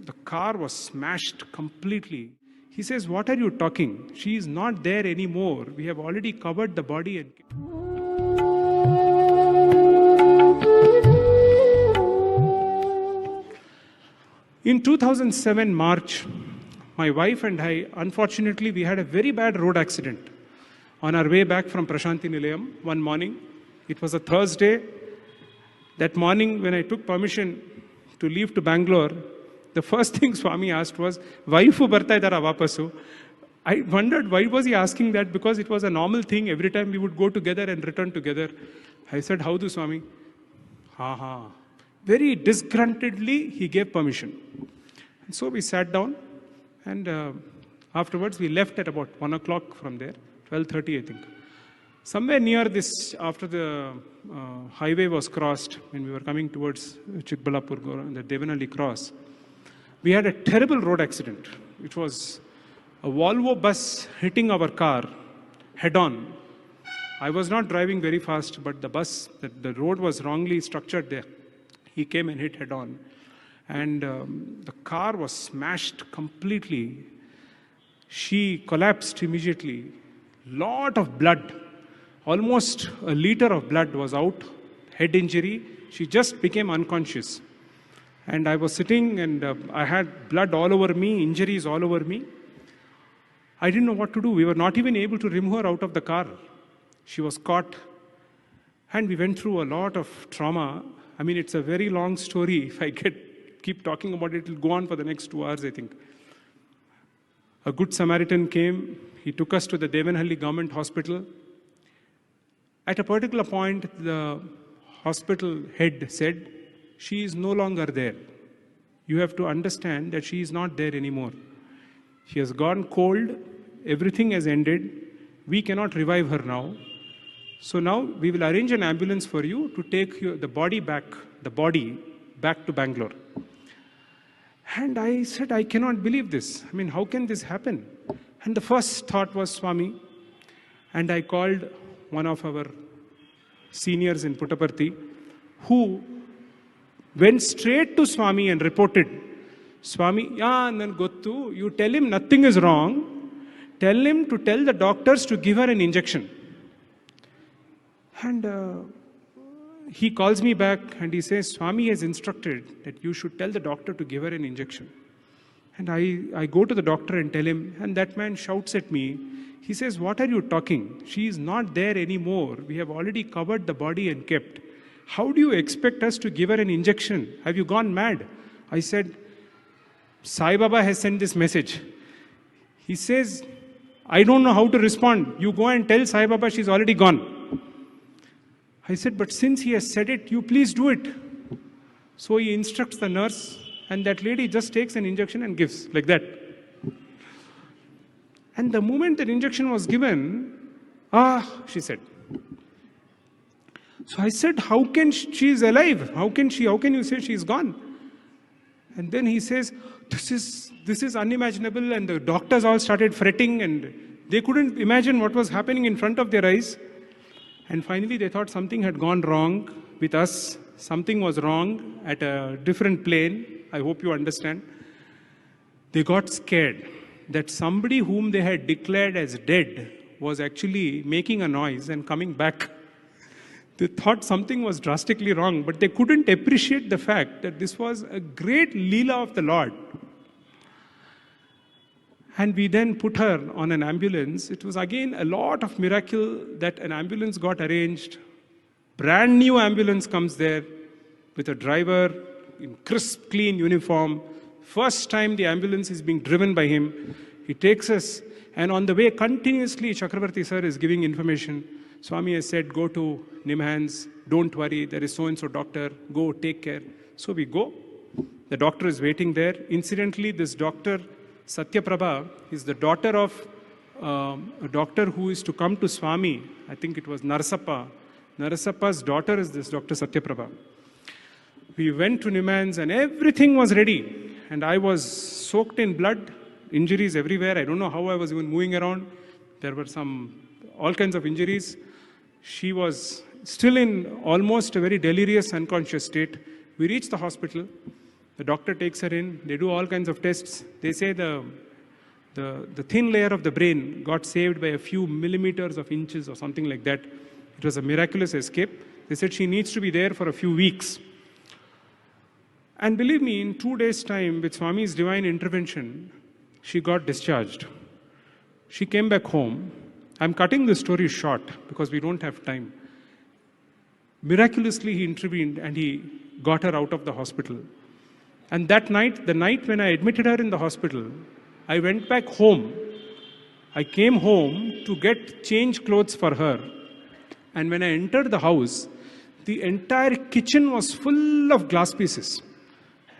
the car was smashed completely. He says, "What are you talking? She is not there anymore. We have already covered the body." And in 2007 March, my wife and I, unfortunately, we had a very bad road accident on our way back from Prashanti Nilayam one morning. It was a Thursday. That morning, when I took permission to leave to Bangalore, the first thing Swami asked was, "Vaifu barta idara vapasu?" I wondered why was he asking that, because it was a normal thing. Every time we would go together and return together. I said, "How do, Swami?" Ha ha. Very disgruntledly, he gave permission. And so we sat down, and afterwards we left at about 1 o'clock from there, 12:30 I think. Somewhere near this, after the highway was crossed, when we were coming towards Chikbalapur, the Devanalli cross, we had a terrible road accident. It was a Volvo bus hitting our car head-on. I was not driving very fast, but the road was wrongly structured there. He came and hit head-on. And the car was smashed completely. She collapsed immediately. Lot of blood. Almost a liter of blood was out. Head injury. She just became unconscious. And I was sitting, and I had blood all over me, injuries all over me. I didn't know what to do. We were not even able to remove her out of the car. She was caught. And we went through a lot of trauma. I mean, it's a very long story. If I keep talking about it, it will go on for the next 2 hours, I think. A good Samaritan came. He took us to the Devanhalli government hospital. At a particular point, the hospital head said, "She is no longer there. You have to understand that she is not there anymore. She has gone cold. Everything has ended. We cannot revive her now. So now we will arrange an ambulance for you to take the body back to Bangalore." And I said, "I cannot believe this. I mean, how can this happen?" And the first thought was Swami. And I called one of our seniors in Puttaparthi, who went straight to Swami and reported, "Swami, you tell him nothing is wrong. Tell him to tell the doctors to give her an injection." And he calls me back and he says, "Swami has instructed that you should tell the doctor to give her an injection." And I go to the doctor and tell him, and that man shouts at me. He says, "What are you talking? She is not there anymore. We have already covered the body and kept. How do you expect us to give her an injection? Have you gone mad?" I said, "Sai Baba has sent this message." He says, "I don't know how to respond. You go and tell Sai Baba she's already gone." I said, "But since he has said it, you please do it." So he instructs the nurse, and that lady just takes an injection and gives, like that. And the moment that injection was given, she said. So I said, "How can she is alive? How can you say she is gone?" And then he says, this is unimaginable, and the doctors all started fretting, and they couldn't imagine what was happening in front of their eyes. And finally, they thought something had gone wrong with us. Something was wrong at a different plane. I hope you understand. They got scared that somebody whom they had declared as dead was actually making a noise and coming back. They thought something was drastically wrong, but they couldn't appreciate the fact that this was a great Leela of the Lord. And we then put her on an ambulance. It was again a lot of miracle that an ambulance got arranged. Brand new ambulance comes there with a driver in crisp, clean uniform. First time the ambulance is being driven by him. He takes us, and on the way continuously Chakravarti sir is giving information. Swami has said, "Go to Nimhans, don't worry, there is so-and-so doctor, go, take care." So we go. The doctor is waiting there. Incidentally, this doctor, Sathya Prabha, is the daughter of a doctor who is to come to Swami. I think it was Narasappa. Narasappa's daughter is this Dr. Sathya Prabha. We went to Nimhans and everything was ready. And I was soaked in blood, injuries everywhere. I don't know how I was even moving around. There were all kinds of injuries. She was still in almost a very delirious, unconscious state. We reached the hospital. The doctor takes her in. They do all kinds of tests. They say the thin layer of the brain got saved by a few millimeters of inches or something like that. It was a miraculous escape. They said she needs to be there for a few weeks. And believe me, in 2 days' time, with Swami's divine intervention, she got discharged. She came back home. I'm cutting the story short because we don't have time. Miraculously, he intervened and he got her out of the hospital. And that night, the night when I admitted her in the hospital, I went back home. I came home to get change clothes for her. And when I entered the house, the entire kitchen was full of glass pieces.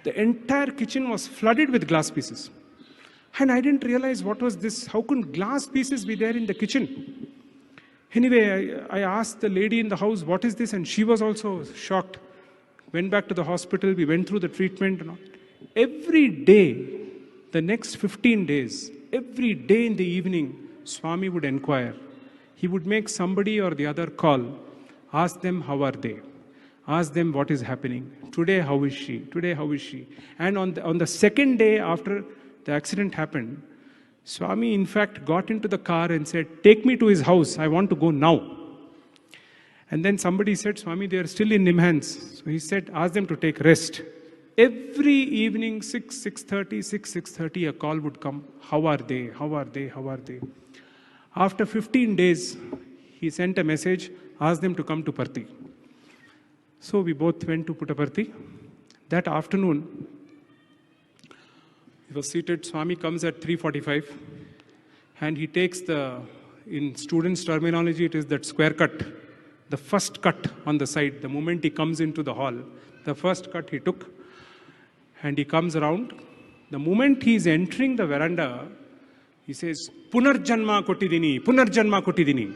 The entire kitchen was flooded with glass pieces. And I didn't realize what was this. How could glass pieces be there in the kitchen? Anyway, I asked the lady in the house, what is this? And she was also shocked. Went back to the hospital. We went through the treatment. And all. Every day, the next 15 days, every day in the evening, Swami would inquire. He would make somebody or the other call. Ask them, how are they? Ask them what is happening. Today, how is she? Today, how is she? And on the second day after the accident happened, Swami, in fact, got into the car and said, take me to his house. I want to go now. And then somebody said, Swami, they are still in Nimhans. So he said, ask them to take rest. Every evening, 6:30, a call would come. How are they? How are they? How are they? After 15 days, he sent a message, asked them to come to Parthi. So we both went to Puttaparthi. That afternoon, he was seated. Swami comes at 3:45 and he takes in students' terminology, it is that square cut, the first cut on the side. The moment he comes into the hall, the first cut he took and he comes around. The moment he is entering the veranda, he says, Punarjanma Kotidini, Punarjanma Kotidini.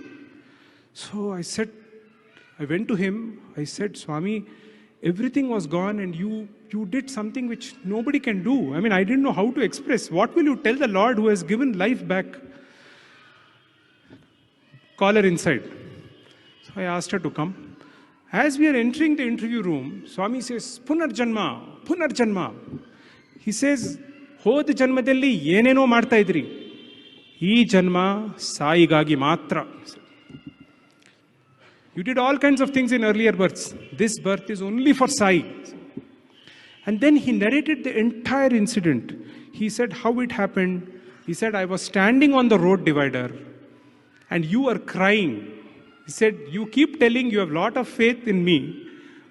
So I went to him, I said, Swami, everything was gone and you did something which nobody can do. I mean, I didn't know how to express. What will you tell the Lord who has given life back? Call her inside. So I asked her to come. As we are entering the interview room, Swami says, Punarjanma, Punarjanma. He says, Hod janmadalli yeneno marta idri. Ee janma saigagi matra. You did all kinds of things in earlier births. This birth is only for Sai. And then he narrated the entire incident. He said how it happened. He said, I was standing on the road divider and you were crying. He said, you keep telling you have a lot of faith in me,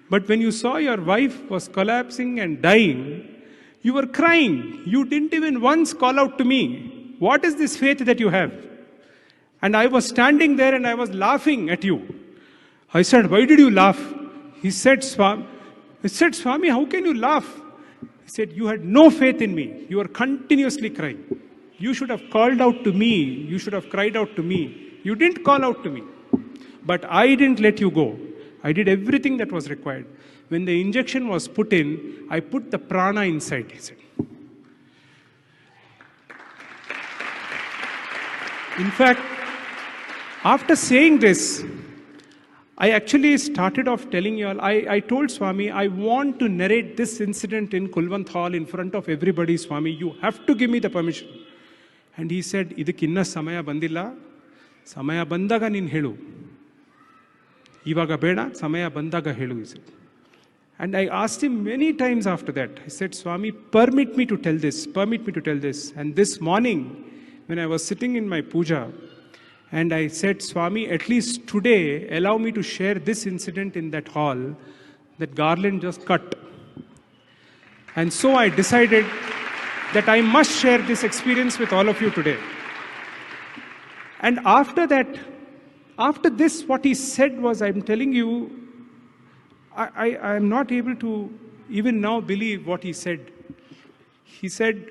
but when you saw your wife was collapsing and dying, you were crying. You didn't even once call out to me. What is this faith that you have? And I was standing there and I was laughing at you. I said, why did you laugh? He said, Swami, how can you laugh? He said, you had no faith in me. You were continuously crying. You should have called out to me. You should have cried out to me. You didn't call out to me. But I didn't let you go. I did everything that was required. When the injection was put in, I put the prana inside, he said. In fact, after saying this, I actually started off telling you all, I told Swami, I want to narrate this incident in Kulwant Hall in front of everybody, Swami. You have to give me the permission. And he said, idikkinna samaya bandilla, samaya bandaga nin helu. Ivaga beda, samaya bandaga helu, he said. And I asked him many times after that. I said, Swami, permit me to tell this, permit me to tell this. And this morning, when I was sitting in my puja, and I said, Swami, at least today, allow me to share this incident in that hall, that garland just cut. And so I decided that I must share this experience with all of you today. And after that, after this, what he said was, I'm telling you, I am not able to even now believe what he said. He said,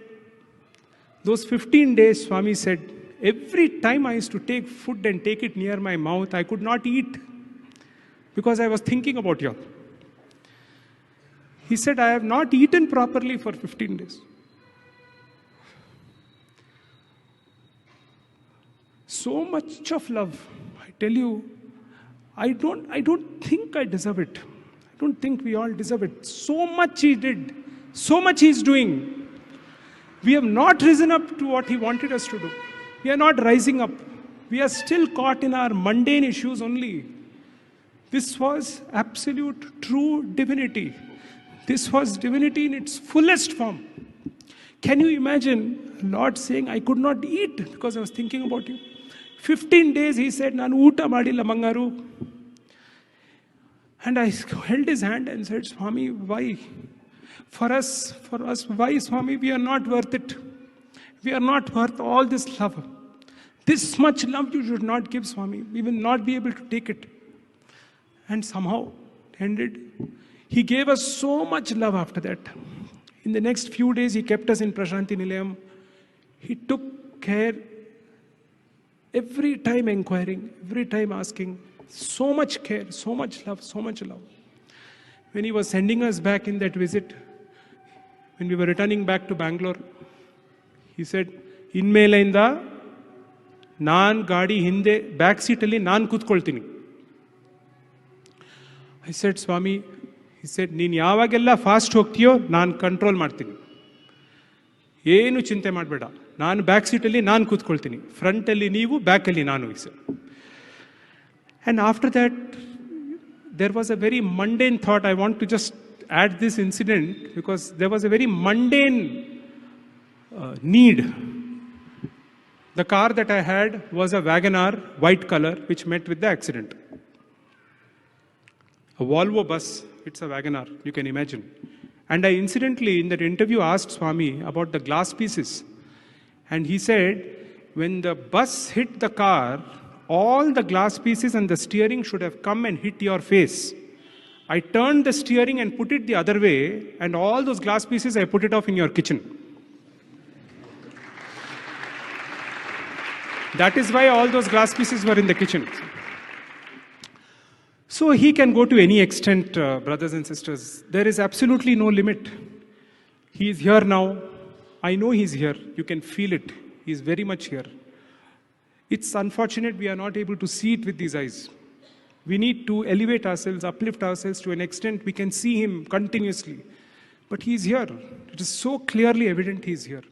those 15 days, Swami said, every time I used to take food and take it near my mouth, I could not eat because I was thinking about you all. He said, I have not eaten properly for 15 days. So much of love. I tell you, I don't think I deserve it. I don't think we all deserve it. So much he did. So much He is doing. We have not risen up to what He wanted us to do. We are not rising up. We are still caught in our mundane issues only. This was absolute, true divinity. This was divinity in its fullest form. Can you imagine Lord saying, I could not eat because I was thinking about you? 15 days He said, Nanu uta madilla mangaru. And I held His hand and said, Swami, why? For us, why, Swami? We are not worth it. We are not worth all this love. This much love you should not give, Swami. We will not be able to take it. And somehow it ended. He gave us so much love after that. In the next few days, He kept us in Prashanti Nilayam. He took care, every time inquiring, every time asking. So much care, so much love, so much love. When He was sending us back in that visit, when we were returning back to Bangalore, He said, Inmelainda, naan gaadi hinde back seat alli naan kutkoltini. I said, Swami, He said, ನೀನು ಯಾವಾಗೆಲ್ಲ fast ಹೋಗ್ತೀಯೋ ನಾನು control ಮಾಡ್ತೀನಿ. ಏನು ಚಿಂತೆ ಮಾಡಬೇಡ. ನಾನು back ಸೀಟಲ್ಲಿ ನಾನು ಕೂತ್ಕೊಳ್ತೀನಿ. ಫ್ರಂಟಲ್ಲಿ ನೀವು, ಬ್ಯಾಕಲ್ಲಿ ನಾನು. And after that, there was a very mundane thought. I want to just add this incident because there was a very mundane need. The car that I had was a Wagon-R, white color, which met with the accident. A Volvo bus, it's a Wagon-R, you can imagine. And I incidentally, in that interview, asked Swami about the glass pieces. And he said, when the bus hit the car, all the glass pieces and the steering should have come and hit your face. I turned the steering and put it the other way, and all those glass pieces, I put it off in your kitchen. That is why all those glass pieces were in the kitchen. So He can go to any extent, brothers and sisters. There is absolutely no limit. He is here now. I know He's here. You can feel it. He is very much here. It's unfortunate we are not able to see it with these eyes. We need to elevate ourselves, uplift ourselves to an extent we can see Him continuously. But He is here. It is so clearly evident He is here.